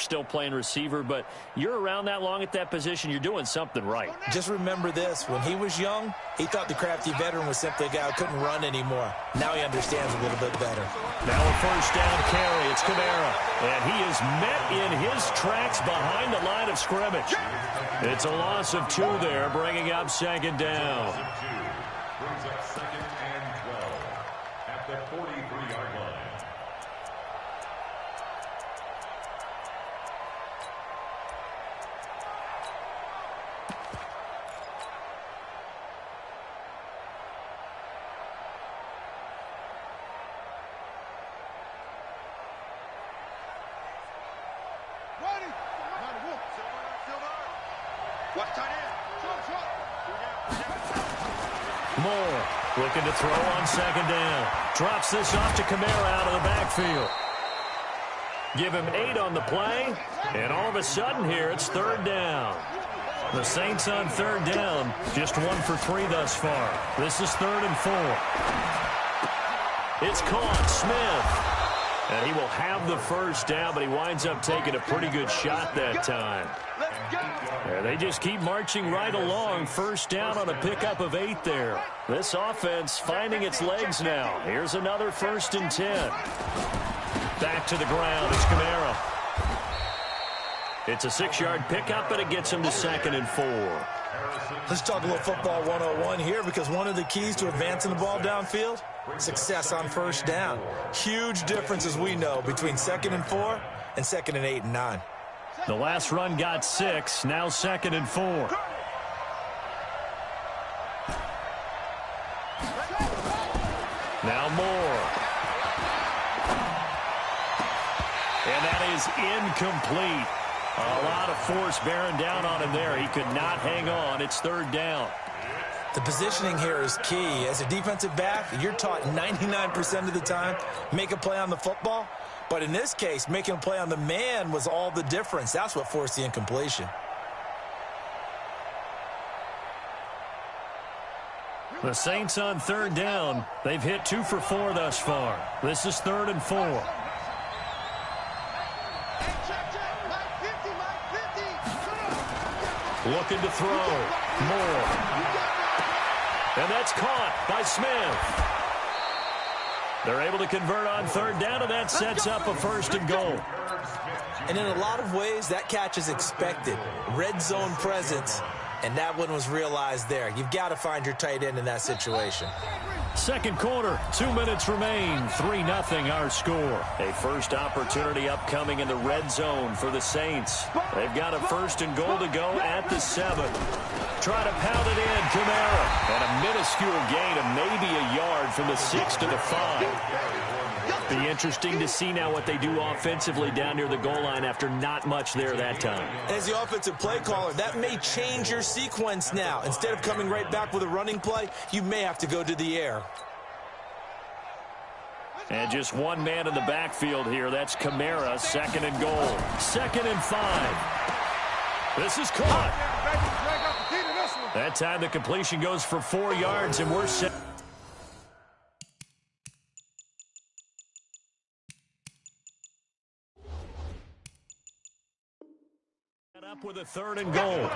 still playing receiver, but you're around that long at that position, you're doing something right. Just remember this. When he was young, he thought the crafty veteran was simply a guy who couldn't run anymore. Now he understands a little bit better. Now a first down carry. It's Kamara. And he is met in his tracks behind the line of scrimmage. It's a loss of 2 there, bringing up second down. Brings up second and 12 at the 43-yard line. Moore looking to throw on second down. Drops this off to Kamara out of the backfield. Give him 8 on the play, and all of a sudden here it's third down. The Saints on third down, just 1 for 3 thus far. This is 3rd and 4. It's caught, Smith. And he will have the first down, but he winds up taking a pretty good shot that time. And they just keep marching right along. First down on a pickup of 8 there. This offense finding its legs now. Here's another 1st and 10. Back to the ground. It's Kamara. It's a 6-yard pickup, but it gets him to 2nd and 4. Let's talk a little football 101 here, because one of the keys to advancing the ball downfield, success on first down. Huge difference, as we know, between 2nd and 4 and 2nd and 8 and 9. The last run got 6, now 2nd and 4. Now Moore. And that is incomplete. A lot of force bearing down on him there. He could not hang on. It's 3rd down. The positioning here is key. As a defensive back, you're taught 99% of the time, make a play on the football. But in this case, making a play on the man was all the difference. That's what forced the incompletion. The Saints on 3rd down. They've hit 2 for 4 thus far. This is 3rd and 4. Looking to throw. Moore. And that's caught by Smith. They're able to convert on 3rd down, and that sets up a 1st and goal. And in a lot of ways, that catch is expected. Red zone presence, and that one was realized there. You've got to find your tight end in that situation. Second quarter, 2 minutes remain, 3-0 our score. A first opportunity upcoming in the red zone for the Saints. They've got a 1st and goal to go at the 7. Try to pound it in, Kamara. And a minuscule gain of maybe a yard from the 6 to the 5. Be interesting to see now what they do offensively down near the goal line after not much there that time. As the offensive play caller, that may change your sequence now. Instead of coming right back with a running play, you may have to go to the air. And just one man in the backfield here. That's Kamara, 2nd and goal. 2nd and 5. This is caught. That time the completion goes for 4 yards, and we're set. Up with a 3rd and goal.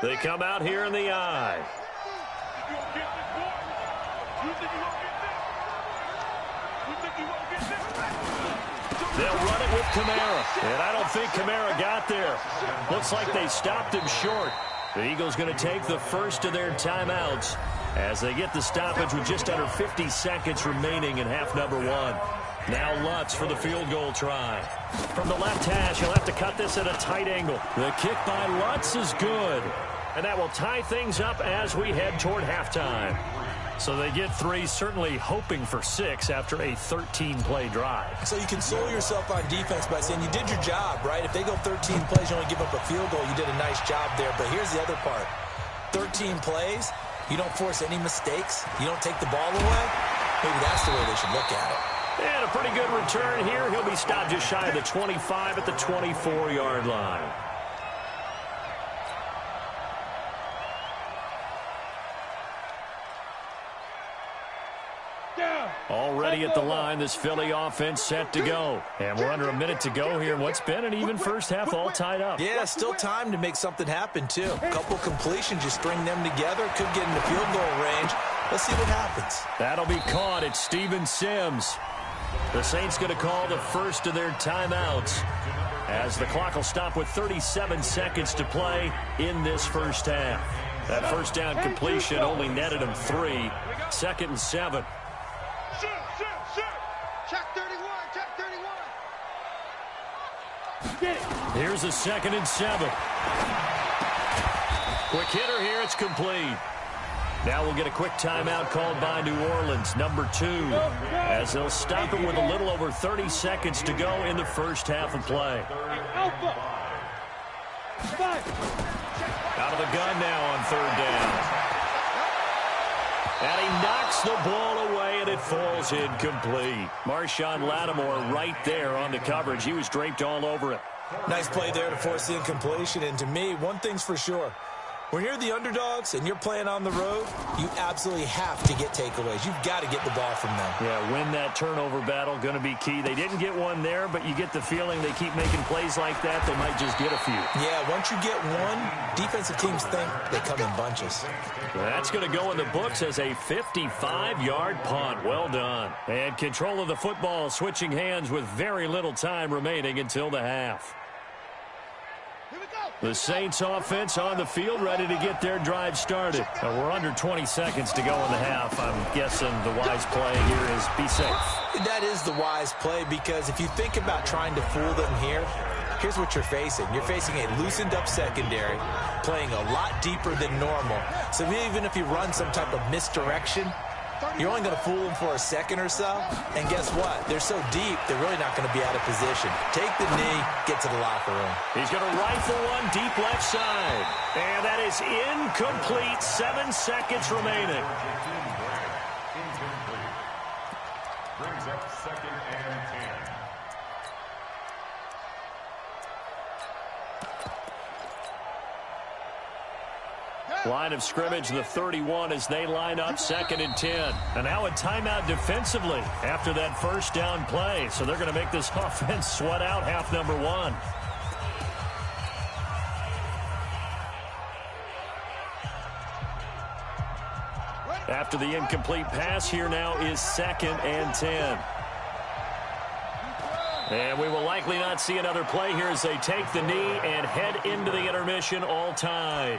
They come out here in the eye. They'll run it with Kamara. And I don't think Kamara got there. Looks like they stopped him short. The Eagles going to take the first of their timeouts as they get the stoppage with just under 50 seconds remaining in half number 1. Now Lutz for the field goal try. From the left hash, he'll have to cut this at a tight angle. The kick by Lutz is good. And that will tie things up as we head toward halftime. So they get 3, certainly hoping for 6 after a 13-play drive. So you console yourself on defense by saying you did your job, right? If they go 13 plays, you only give up a field goal, you did a nice job there. But here's the other part. 13 plays, you don't force any mistakes, you don't take the ball away. Maybe that's the way they should look at it. And a pretty good return here. He'll be stopped just shy of the 25 at the 24-yard line. Already at the line, this Philly offense set to go. And we're under a minute to go here in what's been an even first half all tied up. Yeah, still time to make something happen, too. A couple completions, you string them together, could get into field goal range. Let's see what happens. That'll be caught. It's Steven Sims. The Saints going to call the first of their timeouts as the clock will stop with 37 seconds to play in this first half. That first down completion only netted him 3. 2nd and 7. Check 31, check 31. Here's a 2nd and 7. Quick hitter here, it's complete. Now we'll get a quick timeout called by New Orleans, number 2, as they'll stop it with a little over 30 seconds to go in the first half of play. Out of the gun now on 3rd down. And he knocks the ball away, and it falls incomplete. Marshawn Lattimore right there on the coverage. He was draped all over it. Nice play there to force the incompletion. And to me, one thing's for sure. When you're the underdogs and you're playing on the road, you absolutely have to get takeaways. You've got to get the ball from them. Yeah, win that turnover battle, going to be key. They didn't get one there, but you get the feeling they keep making plays like that, they might just get a few. Yeah, once you get one, defensive teams think they come in bunches. That's going to go in the books as a 55-yard punt. Well done. And control of the football switching hands with very little time remaining until the half. The Saints offense on the field, ready to get their drive started. We're under 20 seconds to go in the half. I'm guessing the wise play here is be safe. That is the wise play, because if you think about trying to fool them here, here's what you're facing. You're facing a loosened up secondary, playing a lot deeper than normal. So even if you run some type of misdirection, you're only going to fool them for a second or so. And guess what? They're so deep, they're really not going to be out of position. Take the knee, get to the locker room. He's going to rifle one deep left side. And that is incomplete. 7 seconds remaining. Brings up 2nd and 10. Line of scrimmage, the 31 as they line up 2nd and 10. And now a timeout defensively after that first down play. So they're going to make this offense sweat out half number 1. After the incomplete pass, here now is 2nd and 10. And we will likely not see another play here as they take the knee and head into the intermission all tied.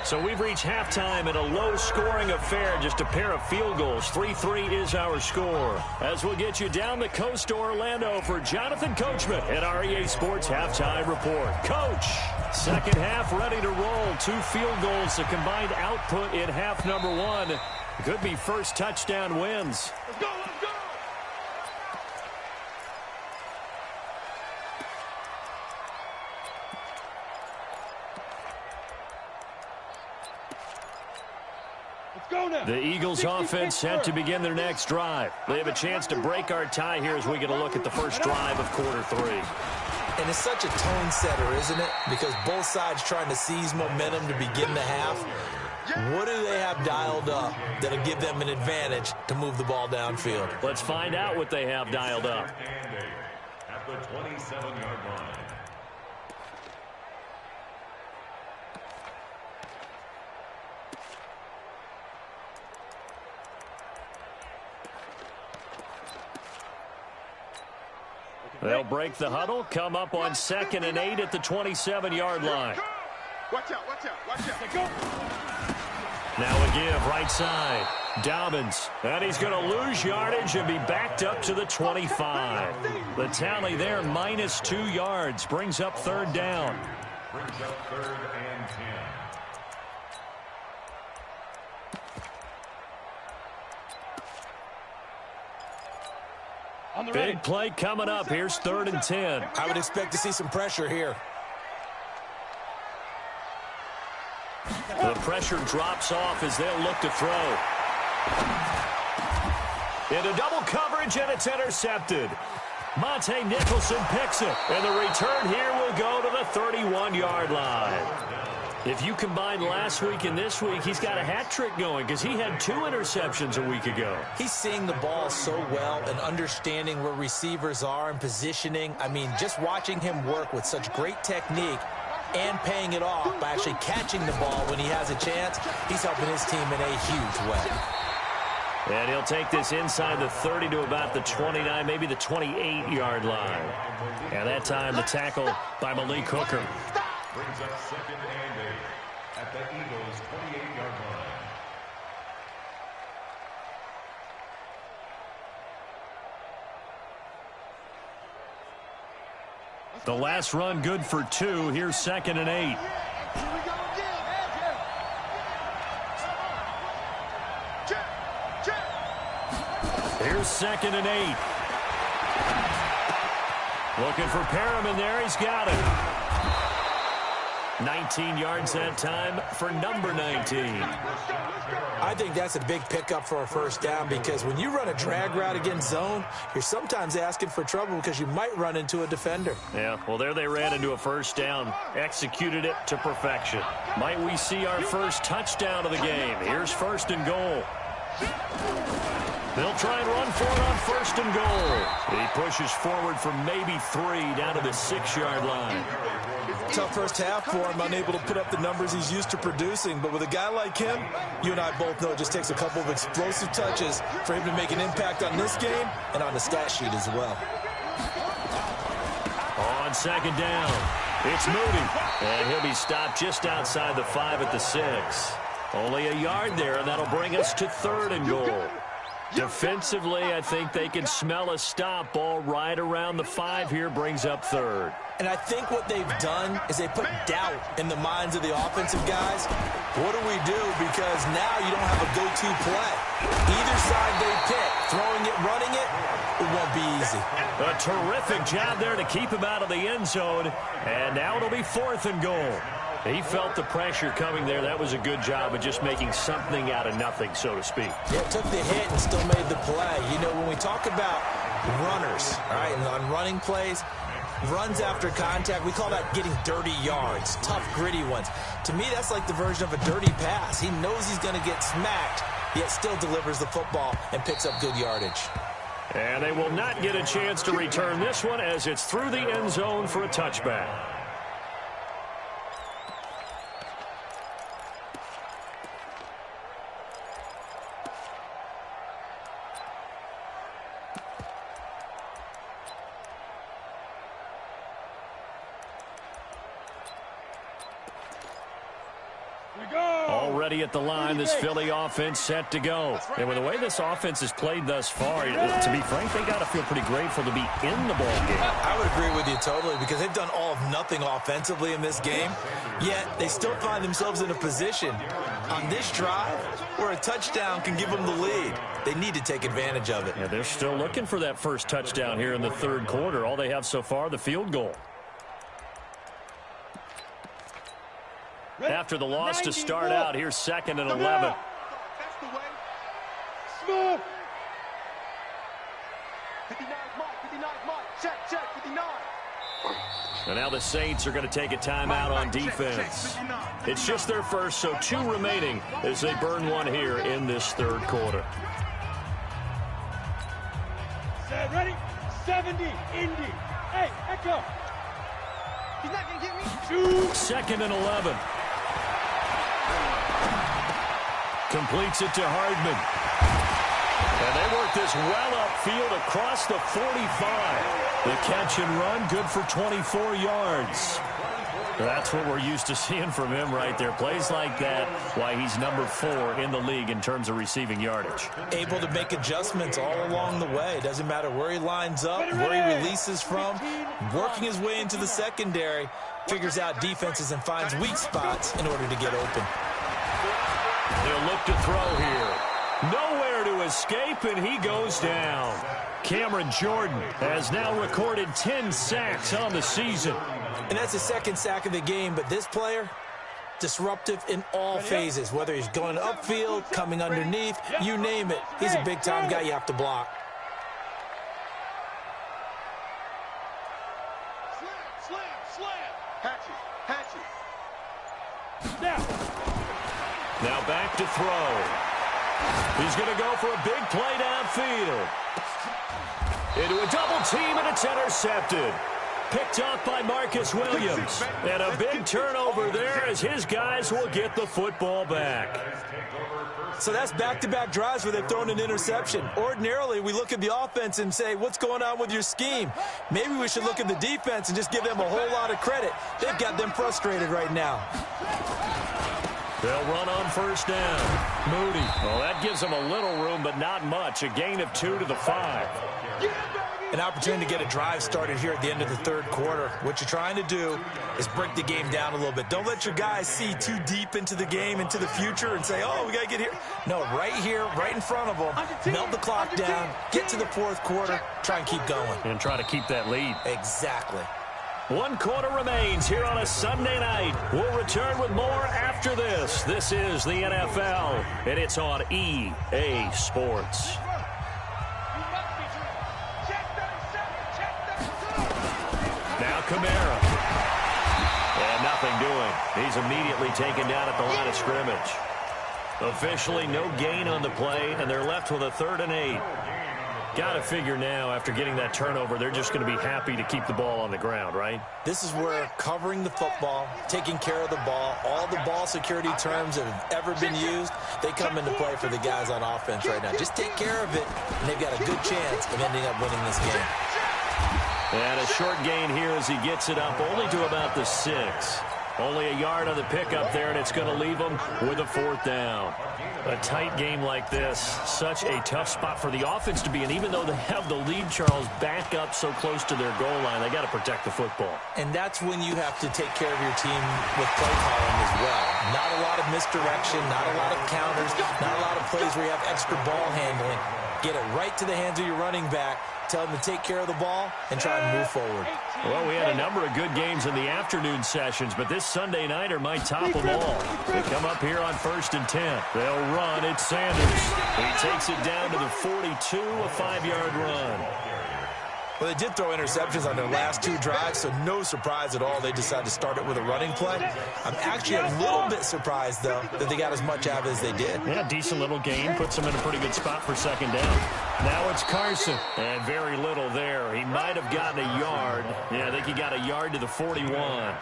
So we've reached halftime in a low-scoring affair, just a pair of field goals. 3-3 is our score. As we'll get you down the coast to Orlando for Jonathan Coachman at our EA Sports Halftime Report. Coach, second half ready to roll. 2 field goals, the combined output in half number 1. Could be first touchdown wins. Let's go, let's go! The Eagles offense set to begin their next drive. They have a chance to break our tie here as we get a look at the first drive of quarter 3. And it's such a tone setter, isn't it? Because both sides trying to seize momentum to begin the half. What do they have dialed up that'll give them an advantage to move the ball downfield? Let's find out what they have dialed up. At the 27-yard line. They'll break the huddle, come up on 2nd and 8 at the 27-yard line. Watch out, watch out, watch out. Go. Now a give, right side. Dobbins, and he's going to lose yardage and be backed up to the 25. The tally there, minus 2 yards, brings up 3rd down. Brings up 3rd and 10. Big play coming up. Here's 3rd and 10. I would expect to see some pressure here. The pressure drops off as they'll look to throw. Into double coverage, and it's intercepted. Monte Nicholson picks it, and the return here will go to the 31-yard line. If you combine last week and this week, he's got a hat trick going because he had 2 interceptions a week ago. He's seeing the ball so well and understanding where receivers are and positioning. I mean, just watching him work with such great technique and paying it off by actually catching the ball when he has a chance, he's helping his team in a huge way. And he'll take this inside the 30 to about the 29, maybe the 28-yard line. And that time, the tackle by Malik Hooker. Brings up 2nd and 8 at the Eagles' 28-yard line. The last run good for 2. Here's 2nd and 8. Here's 2nd and 8. Looking for Perriman there. He's got it. 19 yards that time for number 19. I think that's a big pickup for a first down because when you run a drag route against zone, you're sometimes asking for trouble because you might run into a defender. Yeah, well, there they ran into a first down. Executed it to perfection. Might we see our first touchdown of the game? Here's 1st and goal. They'll try and run for it on 1st and goal. He pushes forward for maybe 3 down to the 6-yard line. Tough first half for him, unable to put up the numbers he's used to producing. But with a guy like him, you and I both know it just takes a couple of explosive touches for him to make an impact on this game and on the stat sheet as well. On 2nd down, it's Moody. And he'll be stopped just outside the 5 at the 6. Only a yard there, and that'll bring us to 3rd and goal. Defensively, I think they can smell a stop. Ball right around the 5 here, brings up 3rd. And I think what they've done is they put doubt in the minds of the offensive guys. What do we do? Because now you don't have a go-to play. Either side they pick, throwing it, running it, it won't be easy. A terrific job there to keep him out of the end zone. And now it'll be 4th and goal. He felt the pressure coming there. That was a good job of just making something out of nothing, so to speak. Yeah, took the hit and still made the play. You know, when we talk about runners, all right, and on running plays, runs after contact, we call that getting dirty yards, tough, gritty ones. To me, that's like the version of a dirty pass. He knows he's going to get smacked, yet still delivers the football and picks up good yardage. And they will not get a chance to return this one as it's through the end zone for a touchback. Already at the line, this Philly offense set to go. And with the way this offense has played thus far, to be frank, they got to feel pretty grateful to be in the ball game. I would agree with you totally because they've done all of nothing offensively in this game, yet they still find themselves in a position on this drive where a touchdown can give them the lead. They need to take advantage of it. Yeah, they're still looking for that first touchdown here in the 3rd quarter. All they have so far, the field goal. After the loss to start out, here's 2nd and 11. That's the way. Smooth. 59 Mike, 59 Mike. Check, 59. And now the Saints are going to take a timeout on defense. It's just their first, so 2 remaining as they burn one here in this 3rd quarter. Set, ready? 70, Indy. Hey, Echo. He's not going to get me. 2nd and 11. Completes it to Hardman. And they work this well upfield across the 45. The catch and run, good for 24 yards. That's what we're used to seeing from him right there. Plays like that, why he's number 4 in the league in terms of receiving yardage. Able to make adjustments all along the way. Doesn't matter where he lines up, where he releases from. Working his way into the secondary, figures out defenses and finds weak spots in order to get open. They'll look to throw here. Nowhere to escape, and he goes down. Cameron Jordan has now recorded 10 sacks on the season. And that's the 2nd sack of the game, but this player, Disruptive in all phases, whether he's going upfield, coming underneath, you name it. He's a big-time guy you have to block. Now back to throw. He's going to go for a big play downfield. Into a double team, and it's intercepted. Picked off by Marcus Williams. And a big turnover there as his guys will get the football back. So that's back-to-back drives where they've thrown an interception. Ordinarily, we look at the offense and say, what's going on with your scheme? Maybe we should look at the defense and just give them a whole lot of credit. They've got them frustrated right now. They'll run on first down. Moody. Well, that gives them a little room, but not much. A gain of 2 to the 5. An opportunity to get a drive started here at the end of the third quarter. What you're trying to do is break the game down a little bit. Don't let your guys see too deep into the game, into the future, and say, oh, we got to get here. No, right here, right in front of them, melt the clock down, get to the fourth quarter, try and keep going. And try to keep that lead. Exactly. 1 quarter remains here on a Sunday night. We'll return with more after this. This is the NFL, and it's on EA Sports. Now Kamara. And nothing doing. He's immediately taken down at the line of scrimmage. Officially no gain on the play, and they're left with a 3rd and 8. Got to figure now, after getting that turnover, they're just going to be happy to keep the ball on the ground, right? This is where covering the football, taking care of the ball, all the ball security terms that have ever been used, they come into play for the guys on offense right now. Just take care of it, and they've got a good chance of ending up winning this game. And a short gain here as he gets it up only to about the 6. Only a yard on the pickup there, and it's going to leave them with a 4th down. A tight game like this, such a tough spot for the offense to be in. Even though they have the lead, Charles, back up so close to their goal line, they got to protect the football. And that's when you have to take care of your team with play calling as well. Not a lot of misdirection, not a lot of counters, not a lot of plays where you have extra ball handling. Get it right to the hands of your running back. Tell them to take care of the ball and try and move forward. Well, we had a number of good games in the afternoon sessions, but this Sunday nighter might top them all. They come up here on 1st and 10. They'll run. It's Sanders. He takes it down to the 42, a 5-yard run. Well, they did throw interceptions on their last 2 drives, so no surprise at all they decided to start it with a running play. I'm actually a little bit surprised, though, that they got as much out of it as they did. Yeah, decent little gain. Puts them in a pretty good spot for 2nd down. Now it's Carson, and very little there. He might have gotten a yard. Yeah, I think he got a yard to the 41.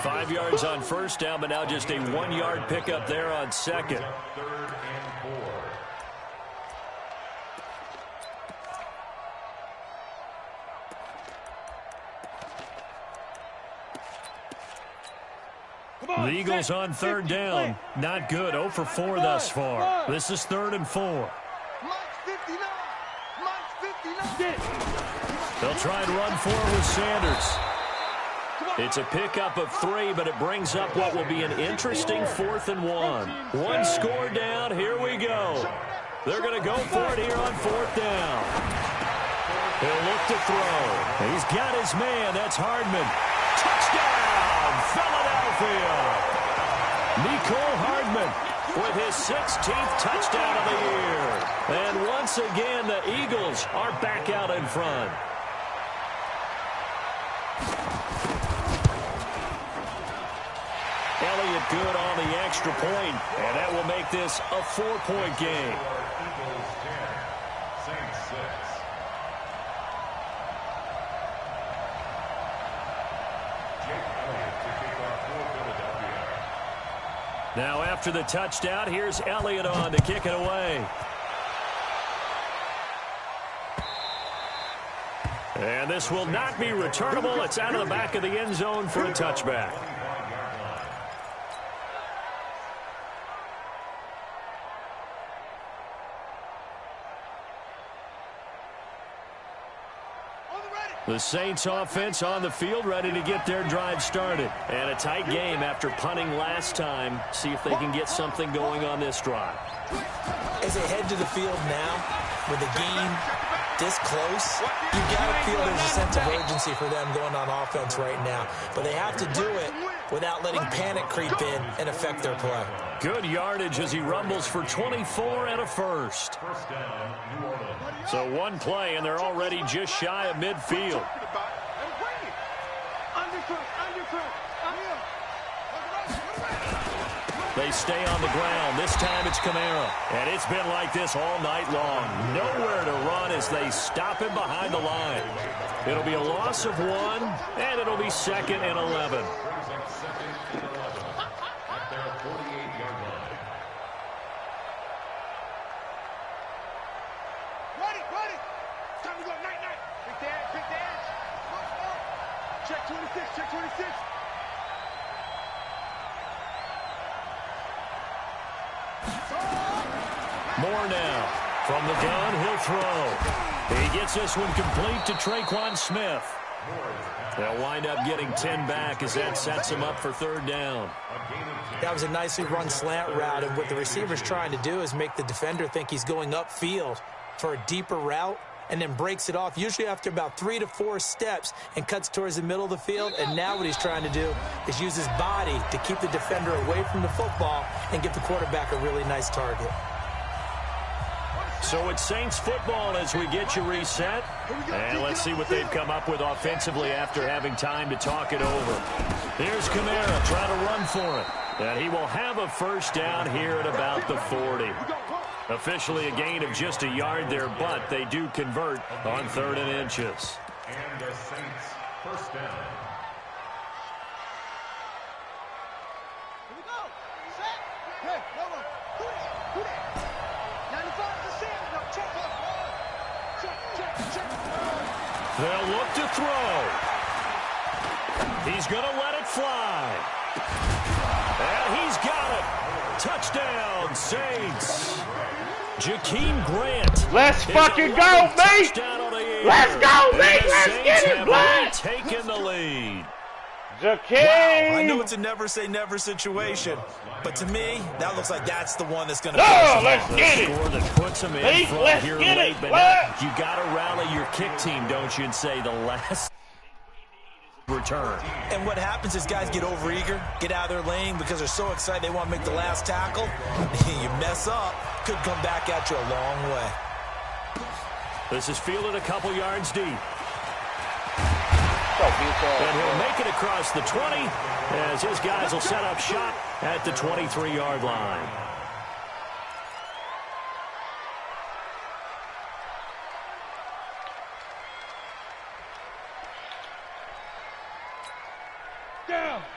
5 yards on 1st down, but now just a 1-yard pickup there on 2nd. The Eagles on 3rd down. Not good. 0 for 4 thus far. This is 3rd and 4. They'll try and run forward with Sanders. It's a pickup of 3, but it brings up what will be an interesting 4th and 1. 1 score down. Here we go. They're going to go for it here on 4th down. He'll look to throw. He's got his man. That's Hardman. Touchdown, Philadelphia. Nicole Hardman with his 16th touchdown of the year. And once again, the Eagles are back out in front. Elliott good on the extra point, and that will make this a 4-point game. Now after the touchdown, here's Elliott on to kick it away. And this will not be returnable. It's out of the back of the end zone for a touchback. The Saints offense on the field, ready to get their drive started. And a tight game after punting last time. See if they can get something going on this drive. As they head to the field now with a gain this close, you got to feel there's a sense of urgency for them going on offense right now. But they have to do it without letting panic creep in and affect their play. Good yardage as he rumbles for 24 and a first. So one play, and they're already just shy of midfield. They stay on the ground. This time it's Kamara. And it's been like this all night long. Nowhere to run as they stop him behind the line. It'll be a loss of 1, and it'll be 2nd and 11. Check 26, check 26. More now. From the gun, he'll throw. He gets this one complete to Traquan Smith. They'll wind up getting 10 back as that sets him up for 3rd down. That was a nicely run slant route, and what the receiver's trying to do is make the defender think he's going upfield for a deeper route, and then breaks it off, usually after about 3 to 4 steps, and cuts towards the middle of the field. And now what he's trying to do is use his body to keep the defender away from the football and get the quarterback a really nice target. So it's Saints football as we get you reset. And let's see what they've come up with offensively after having time to talk it over. Here's Kamara trying to run for it. And he will have a 1st down here at about the 40. Officially a gain of just a yard there, but they do convert on 3rd and inches. And the Saints 1st down. Here we go. Set. Hey, no more. Who that? 95%. No, check up. Check. They'll look to throw. He's going to let it fly. And he's got it. Touchdown, Saints. Jakeem Grant. Let's fucking go, mate. Let's go, mate. Let's get it, blood. Taking the lead. Jakeem. Wow, I know it's a never say never situation, but to me, that looks like that's the one that's going to let's get it. Score that puts him in front Let's here get late, it, but blood. you got to rally your kick team, don't you, and say the last return. And what happens is guys get overeager, get out of their lane because they're so excited they want to make the last tackle. You mess up, could come back at you a long way. This is fielded a couple yards deep. And he'll make it across the 20 as his guys will set up shop at the 23-yard line.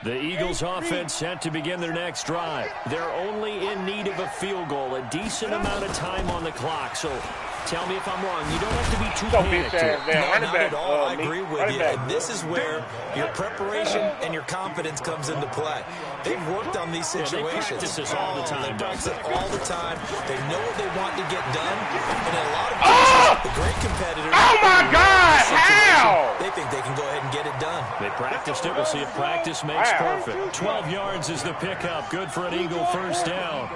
The Eagles offense set to begin their next drive. They're only in need of a field goal, a decent amount of time on the clock. So tell me if I'm wrong. You don't have to be too panicked here. No, not at all. I agree with you. And this is where your preparation and your confidence comes into play. They've worked on these situations. They practice this all the time. They practice it all the time. They know what they want to get done. And in a lot of cases, the great competitors. Oh, my God. How? They think they can go ahead and get it done. They practiced it. We'll see if practice makes perfect. 12 yards is the pickup. Good for an Eagle 1st down.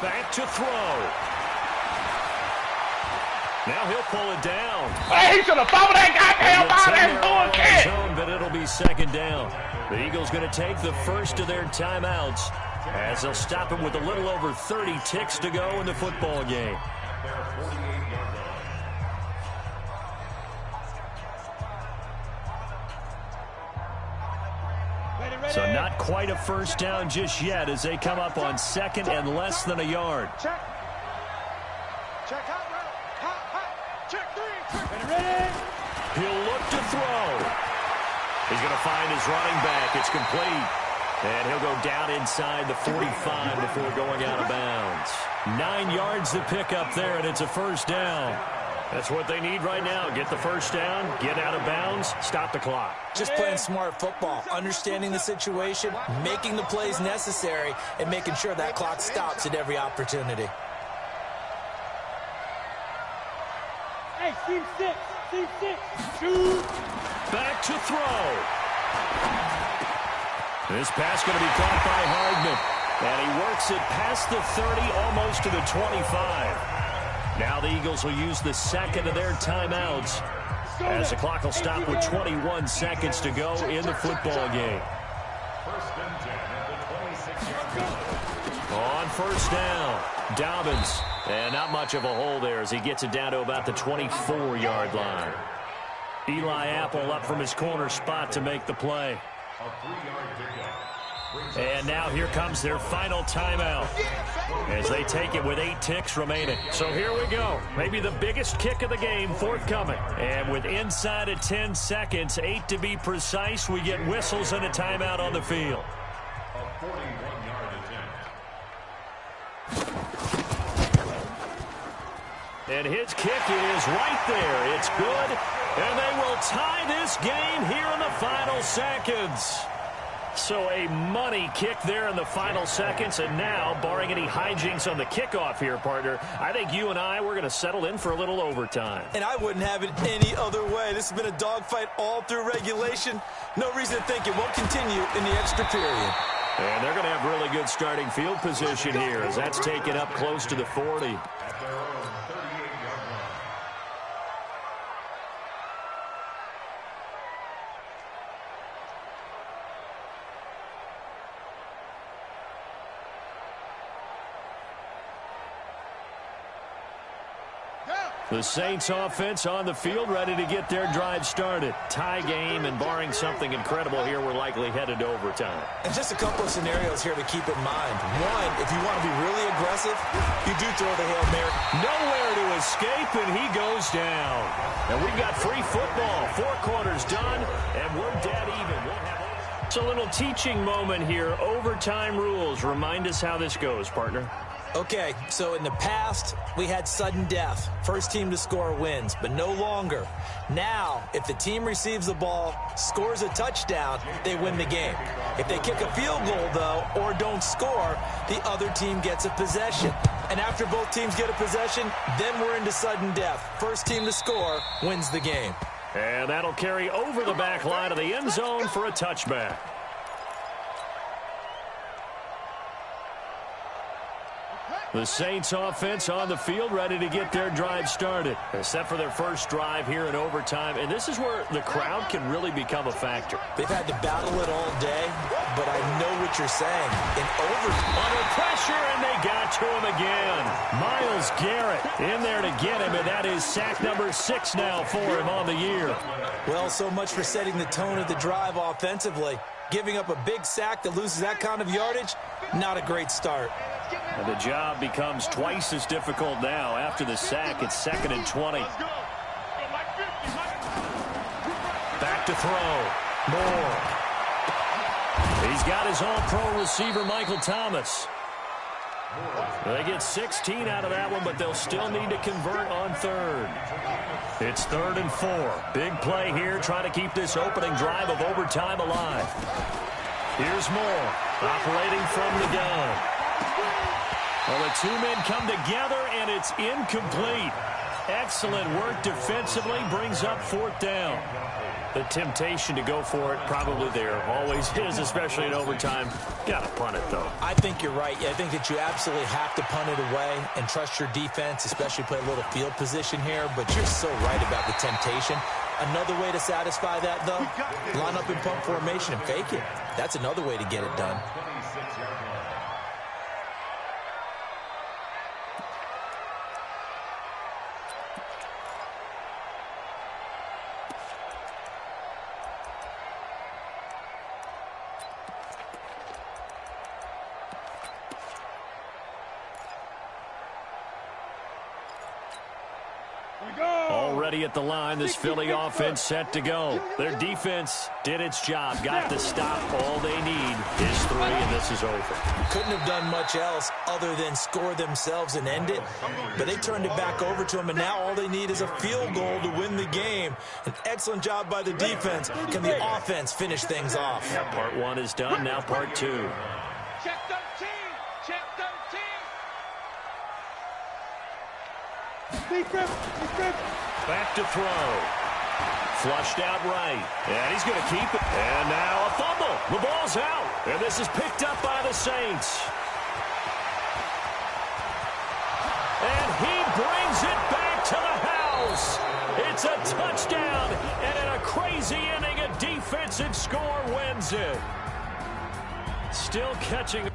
Back to throw. Now he'll pull it down. Hey, he should have thrown that goddamn ball. That's bullshit. Zone, but it'll be 2nd down. The Eagles going to take the first of their timeouts as they'll stop him with a little over 30 ticks to go in the football game. So not quite a 1st down just yet as they come up on 2nd and less than a yard. Check. Check hot route. Hot. Check 3. Ready. He'll look to throw. He's going to find his running back. It's complete. And he'll go down inside the 45 before going out of bounds. 9 yards to pick up there, and it's a 1st down. That's what they need right now. Get the 1st down, get out of bounds, stop the clock. Just playing smart football, understanding the situation, making the plays necessary, and making sure that clock stops at every opportunity. Hey, team 6. Team 6. Shoot. Back to throw. This pass going to be caught by Hardman. And he works it past the 30, almost to the 25. Now the Eagles will use the second of their timeouts as the clock will stop with 21 seconds to go in the football game. First and 10 at the 26-yard line. On first down, Dobbins. And not much of a hole there as he gets it down to about the 24-yard line. Eli Apple up from his corner spot to make the play. A 3-yard pickup. And now here comes their final timeout as they take it with 8 ticks remaining. So here we go. Maybe the biggest kick of the game forthcoming. And with inside of 10 seconds, 8 to be precise, we get whistles and a timeout on the field. A 41-yard attempt. And his kick is right there. It's good. And they will tie this game here in the final seconds. So a money kick there in the final seconds. And now, barring any hijinks on the kickoff here, partner, I think you and I, we're going to settle in for a little overtime. And I wouldn't have it any other way. This has been a dogfight all through regulation. No reason to think it won't continue in the extra period. And they're going to have really good starting field position here as that's taken up close to the 40. At their own 38-yard line. The Saints offense on the field, ready to get their drive started. Tie game, and barring something incredible here, we're likely headed to overtime. And just a couple of scenarios here to keep in mind. One, if you want to be really aggressive, you do throw the Hail Mary. Nowhere to escape, and he goes down. And we've got free football. 4 quarters done, and we're dead even. It's a little teaching moment here. Overtime rules. Remind us how this goes, partner. Okay, so in the past, we had sudden death. First team to score wins, but no longer. Now, if the team receives the ball, scores a touchdown, they win the game. If they kick a field goal, though, or don't score, the other team gets a possession. And after both teams get a possession, then we're into sudden death. First team to score wins the game. And that'll carry over the back line of the end zone for a touchback. The Saints offense on the field, ready to get their drive started. Set for their first drive here in overtime. And this is where the crowd can really become a factor. They've had to battle it all day, but I know what you're saying. In overtime. Under pressure, and they got to him again. Myles Garrett in there to get him, and that is sack number 6 now for him on the year. Well, so much for setting the tone of the drive offensively. Giving up a big sack that loses that kind of yardage, not a great start. And the job becomes twice as difficult now. After the sack, it's 2nd and 20. Back to throw. Moore. He's got his all-pro receiver, Michael Thomas. They get 16 out of that one, but they'll still need to convert on 3rd. It's 3rd and 4. Big play here, trying to keep this opening drive of overtime alive. Here's Moore, operating from the gun. Well, the 2 men come together, and it's incomplete. Excellent work defensively, brings up 4th down. The temptation to go for it probably there. Always is, especially in overtime. Got to punt it, though. I think you're right. I think that you absolutely have to punt it away and trust your defense, especially play a little field position here. But you're so right about the temptation. Another way to satisfy that, though, line up in punt formation and fake it. That's another way to get it done. Already at the line, this Philly offense set to go. Their defense did its job, got the stop. All they need is 3, and this is over. Couldn't have done much else other than score themselves and end it, but they turned it back over to them, and now all they need is a field goal to win the game. An excellent job by the defense. Can the offense finish things off? Yeah, part 1 is done, now part 2. Check 13. Check 13. Back to throw. Flushed out right. And he's going to keep it. And now a fumble. The ball's out. And this is picked up by the Saints. And he brings it It's a touchdown, and in a crazy inning, a defensive score wins it. Still catching.